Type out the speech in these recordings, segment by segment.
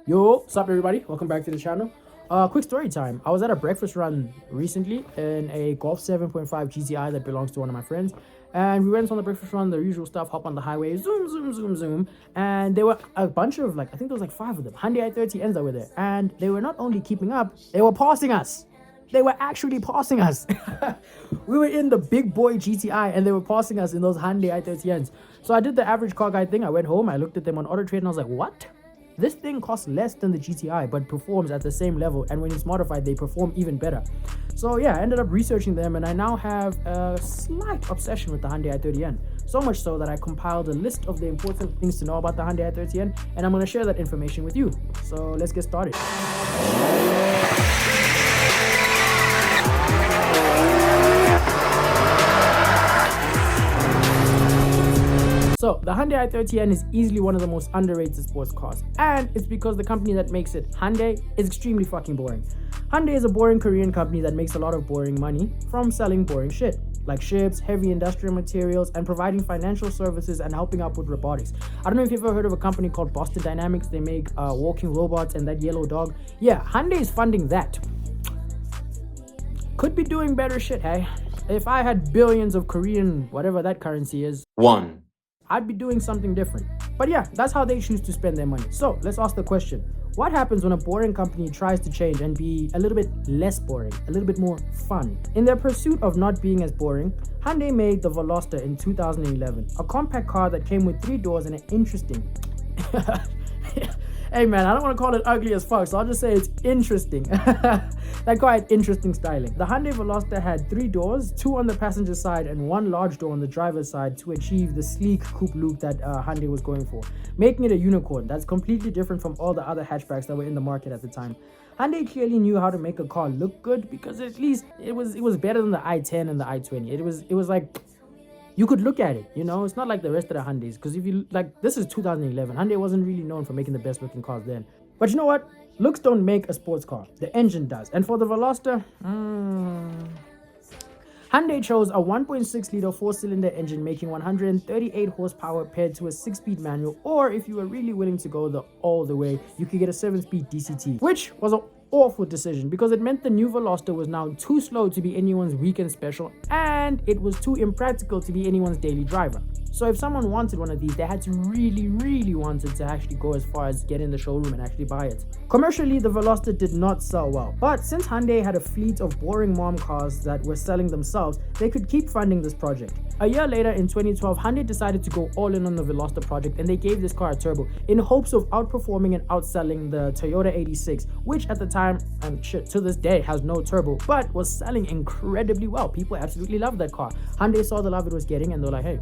Yo, what's up everybody? Welcome back to the channel. Quick story time. I was at a breakfast run recently in a Golf 7.5 GTI that belongs to one of my friends. And we went on the breakfast run, the usual stuff, hop on the highway, zoom, zoom, zoom, zoom. And there were a bunch of, I think there was 5 of them, Hyundai i30Ns that were there. And they were not only keeping up, they were passing us. They were actually passing us. We were in the big boy GTI and they were passing us in those Hyundai i30Ns. So I did the average car guy thing. I went home, I looked at them on Auto Trade and I was like, what? This thing costs less than the GTI, but performs at the same level. And when it's modified, they perform even better. So yeah, I ended up researching them and I now have a slight obsession with the Hyundai i30N. So much so that I compiled a list of the important things to know about the Hyundai i30N, and I'm going to share that information with you. So let's get started. So, the Hyundai i30N is easily one of the most underrated sports cars, and it's because the company that makes it, Hyundai, is extremely fucking boring. Hyundai is a boring Korean company that makes a lot of boring money from selling boring shit, like ships, heavy industrial materials, and providing financial services and helping out with robotics. I don't know if you've ever heard of a company called Boston Dynamics. They make walking robots and that yellow dog. Yeah, Hyundai is funding that. Could be doing better shit, hey? If I had billions of Korean, whatever that currency is, I'd be doing something different. But yeah, that's how they choose to spend their money. So let's ask the question. What happens when a boring company tries to change and be a little bit less boring, a little bit more fun? In their pursuit of not being as boring, Hyundai made the Veloster in 2011, a compact car that came with 3 doors and an interesting... Hey man, I don't want to call it ugly as fuck, so I'll just say it's interesting. That car had interesting styling. The Hyundai Veloster had 3 doors, 2 on the passenger side and 1 large door on the driver's side to achieve the sleek coupe look that Hyundai was going for, making it a unicorn that's completely different from all the other hatchbacks that were in the market at the time. Hyundai clearly knew how to make a car look good, because at least it was better than the i10 and the i20. It was like, you could look at it, you know. It's not like the rest of the Hyundais, because if you this is 2011. Hyundai wasn't really known for making the best looking cars then. But you know what? Looks don't make a sports car. The engine does. And for the Veloster, Hyundai chose a 1.6 liter 4-cylinder engine making 138 horsepower paired to a 6-speed manual, or if you were really willing to go all the way, you could get a 7-speed DCT, which was an awful decision because it meant the new Veloster was now too slow to be anyone's weekend special, and it was too impractical to be anyone's daily driver. So if someone wanted one of these, they had to really wanted to actually go as far as get in the showroom and actually buy it. Commercially, the Veloster did not sell well, but since Hyundai had a fleet of boring mom cars that were selling themselves, they could keep funding this project. A year later, in 2012, Hyundai decided to go all in on the Veloster project, and they gave this car a turbo in hopes of outperforming and outselling the Toyota 86, which at the time, and shit, to this day, has no turbo, but was selling incredibly well. People absolutely loved that car. Hyundai saw the love it was getting, and they're like, hey,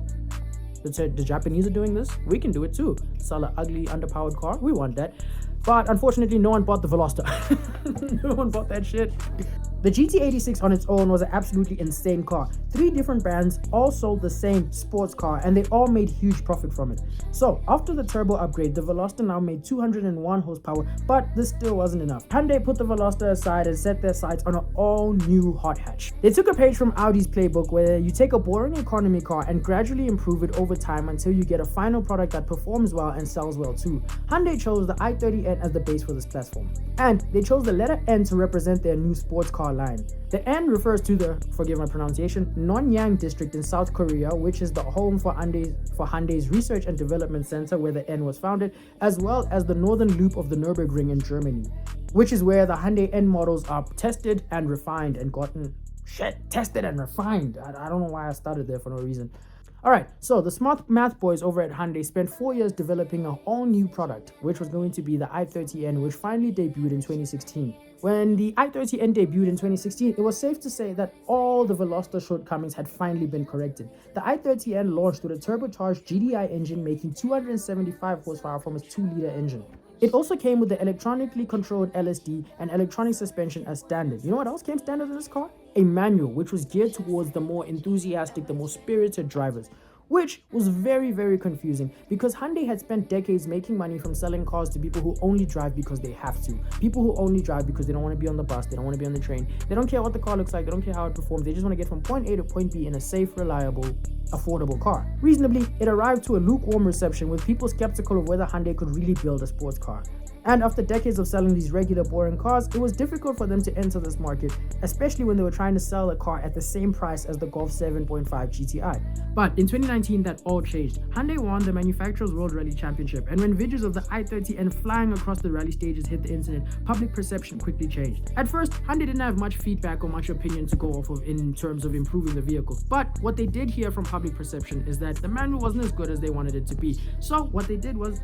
the Japanese are doing this, we can do it too. Sell an ugly, underpowered car, we want that. But unfortunately, no one bought the Veloster. No one bought that shit. The GT86 on its own was an absolutely insane car. 3 different brands all sold the same sports car, and they all made huge profit from it. So after the turbo upgrade, the Veloster now made 201 horsepower, but this still wasn't enough. Hyundai put the Veloster aside and set their sights on an all-new hot hatch. They took a page from Audi's playbook, where you take a boring economy car and gradually improve it over time until you get a final product that performs well and sells well too. Hyundai chose the i30N as the base for this platform, and they chose the letter N to represent their new sports car line. The N refers to the, forgive my pronunciation, Nonyang district in South Korea, which is the home for Hyundai's Research and Development Center, where the N was founded, as well as the northern loop of the Nürburgring in Germany, which is where the Hyundai N models are tested and refined and tested and refined. I don't know why I started there for no reason. Alright, so the smart math boys over at Hyundai spent 4 years developing a all new product, which was going to be the i30N, which finally debuted in 2016. When the i30N debuted in 2016, it was safe to say that all the Veloster shortcomings had finally been corrected. The i30N launched with a turbocharged GDI engine making 275 horsepower from its 2-liter engine. It also came with the electronically controlled LSD and electronic suspension as standard. You know what else came standard in this car? A manual, which was geared towards the more enthusiastic, the more spirited drivers. which was very confusing because Hyundai had spent decades making money from selling cars to people who only drive because they have to. People who only drive because they don't want to be on the bus, they don't want to be on the train, they don't care what the car looks like, they don't care how it performs, they just want to get from point A to point B in a safe, reliable, affordable car. Reasonably, it arrived to a lukewarm reception with people skeptical of whether Hyundai could really build a sports car. And after decades of selling these regular boring cars, it was difficult for them to enter this market, especially when they were trying to sell a car at the same price as the Golf 7.5 GTI. But in 2019, that all changed. Hyundai won the Manufacturers World Rally Championship, and when videos of the i30N flying across the rally stages hit the internet, public perception quickly changed. At first, Hyundai didn't have much feedback or much opinion to go off of in terms of improving the vehicle, but what they did hear from public perception is that the manual wasn't as good as they wanted it to be. So what they did was,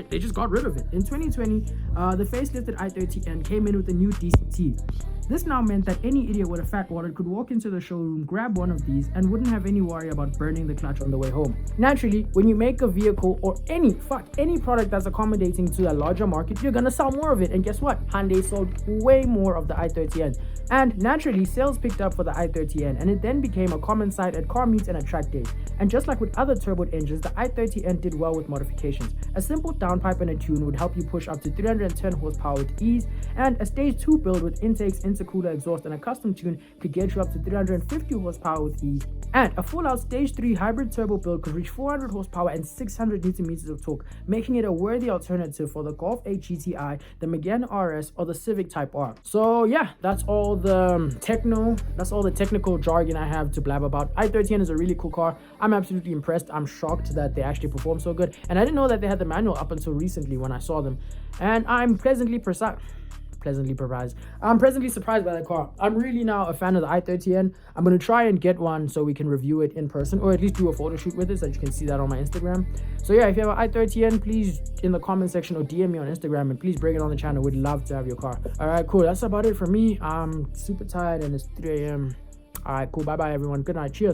they just got rid of it. In 2020, the facelifted i30N came in with a new DCT. This now meant that any idiot with a fat wallet could walk into the showroom, grab one of these, and wouldn't have any worry about burning the clutch on the way home. Naturally, when you make a vehicle or any product that's accommodating to a larger market, you're gonna sell more of it. And guess what? Hyundai sold way more of the i30N. And naturally, sales picked up for the i30N, and it then became a common sight at car meets and at track days. And just like with other turbo engines, the i30N did well with modifications. A simple downpipe and a tune would help you push up to 310 horsepower with ease, and a stage 2 build with intakes, intercooler exhaust, and a custom tune could get you up to 350 horsepower with ease. And a full-out stage 3 hybrid turbo build could reach 400 horsepower and 600 newton meters of torque, making it a worthy alternative for the Golf 8 GTI, the Megane RS, or the Civic Type R. So yeah, that's all the technical jargon I have to blab about. i30N is a really cool car. I'm absolutely impressed. I'm shocked that they actually perform so good, and I didn't know that they had the manual up until recently when I saw them, and I'm pleasantly surprised. I'm pleasantly surprised by that car. I'm really now a fan of the i30N. I'm going to try and get one so we can review it in person, or at least do a photo shoot with it so you can see that on my Instagram. So yeah, if you have an i30N, please in the comment section or DM me on Instagram, and please bring it on the channel. We'd love to have your car. All right, cool. That's about it for me. I'm super tired and it's 3 a.m. All right, cool. Bye bye everyone. Good night. Cheers.